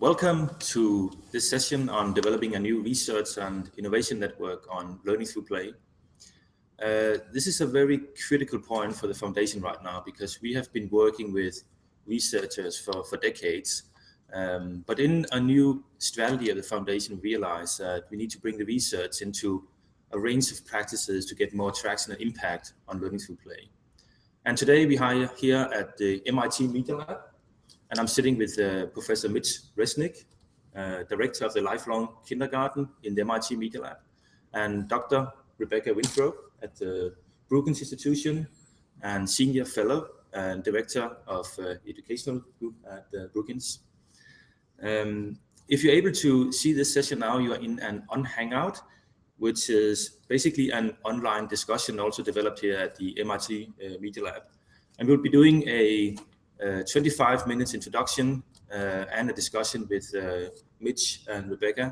Welcome to this session on developing a new research and innovation network on learning through play. This is a very critical point for the foundation right now because we have been working with researchers for decades. But in a new strategy of the foundation, we realized that we need to bring the research into a range of practices to get more traction and impact on learning through play. And today we are here at the MIT Media Lab, and I'm sitting with Professor Mitch Resnick, Director of the Lifelong Kindergarten in the MIT Media Lab, and Dr. Rebecca Winthrop at the Brookings Institution, and Senior Fellow and Director of Educational Group at Brookings. If you're able to see this session now, you are in an Unhangout, which is basically an online discussion also developed here at the MIT Media Lab. And we'll be doing a 25 minutes introduction and a discussion with Mitch and Rebecca.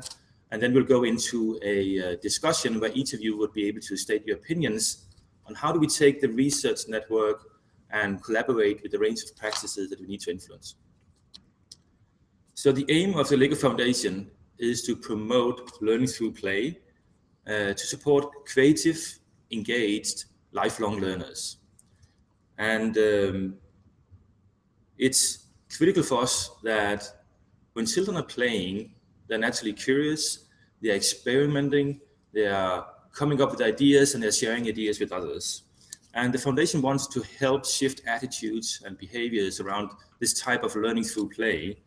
And then we'll go into a discussion where each of you would be able to state your opinions on how do we take the research network and collaborate with the range of practices that we need to influence. So the aim of the LEGO Foundation is to promote learning through play, to support creative, engaged, lifelong learners. And it's critical for us that when children are playing, they're naturally curious, they're experimenting, they are coming up with ideas, and they're sharing ideas with others. And the foundation wants to help shift attitudes and behaviors around this type of learning through play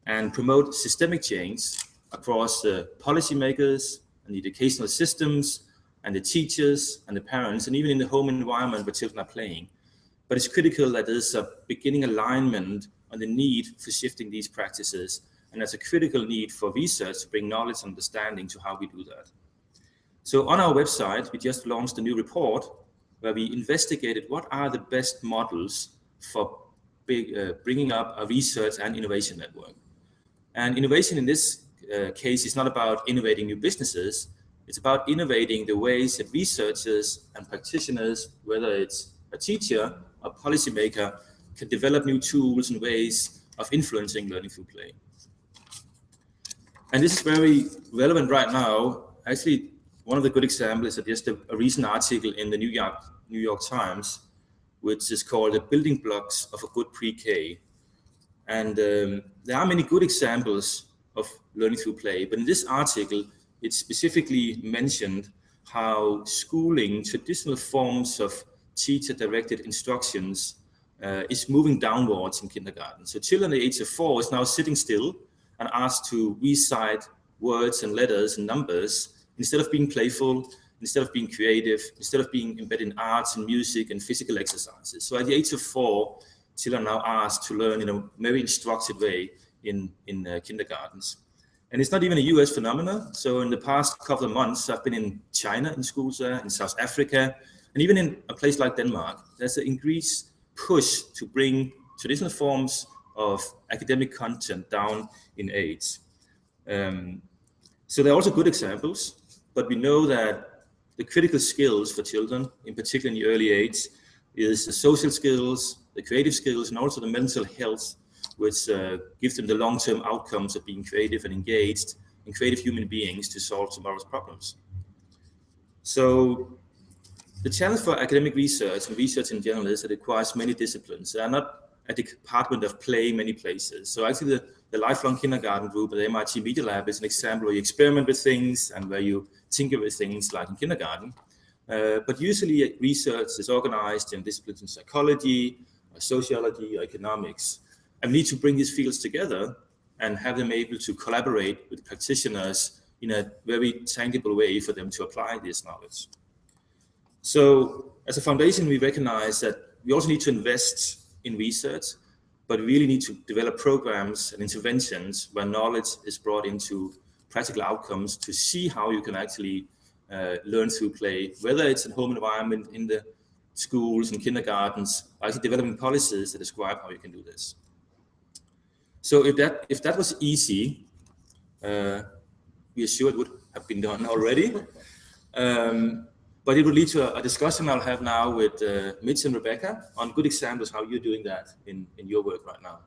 and promote systemic change across the policymakers and the educational systems and the teachers and the parents, and even in the home environment where children are playing. But it's critical that there's a beginning alignment on the need for shifting these practices, and there's a critical need for research to bring knowledge and understanding to how we do that. So on our website, we just launched a new report where we investigated what are the best models for bringing up a research and innovation network. And innovation in this case is not about innovating new businesses, it's about innovating the ways that researchers and practitioners, whether it's a teacher, a policymaker, can develop new tools and ways of influencing learning through play. And this is very relevant right now. Actually, one of the good examples is just a recent article in the New York Times, which is called The Building Blocks of a Good Pre-K. And there are many good examples of learning through play, but in this article, it specifically mentioned how schooling, traditional forms of teacher-directed instructions is moving downwards in kindergarten. So children at the age of 4 is now sitting still and asked to recite words and letters and numbers instead of being playful, instead of being creative, instead of being embedded in arts and music and physical exercises. So at the age of 4, children are now asked to learn in a very instructed way in kindergartens. And it's not even a US phenomenon. So in the past couple of months, I've been in China in schools there, in South Africa, and even in a place like Denmark. There's an increased push to bring traditional forms of academic content down in age. So there are also good examples, but we know that the critical skills for children, in particular in the early age, is the social skills, the creative skills, and also the mental health, which gives them the long-term outcomes of being creative and engaged and creative human beings to solve tomorrow's problems. So the challenge for academic research and research in general is that it requires many disciplines. There are not a department of play many places. So actually the Lifelong Kindergarten group at the MIT Media Lab is an example where you experiment with things and where you tinker with things like in kindergarten. But usually research is organized in disciplines in psychology, or sociology, or economics. And we need to bring these fields together and have them able to collaborate with practitioners in a very tangible way for them to apply this knowledge. So as a foundation, we recognize that we also need to invest in research, but we really need to develop programs and interventions where knowledge is brought into practical outcomes to see how you can actually learn through play, whether it's in home environment, in the schools and kindergartens, actually developing policies that describe how you can do this. So if that was easy, we are sure it would have been done already. But it will lead to a discussion I'll have now with Mitch and Rebecca on good examples how you're doing that in your work right now.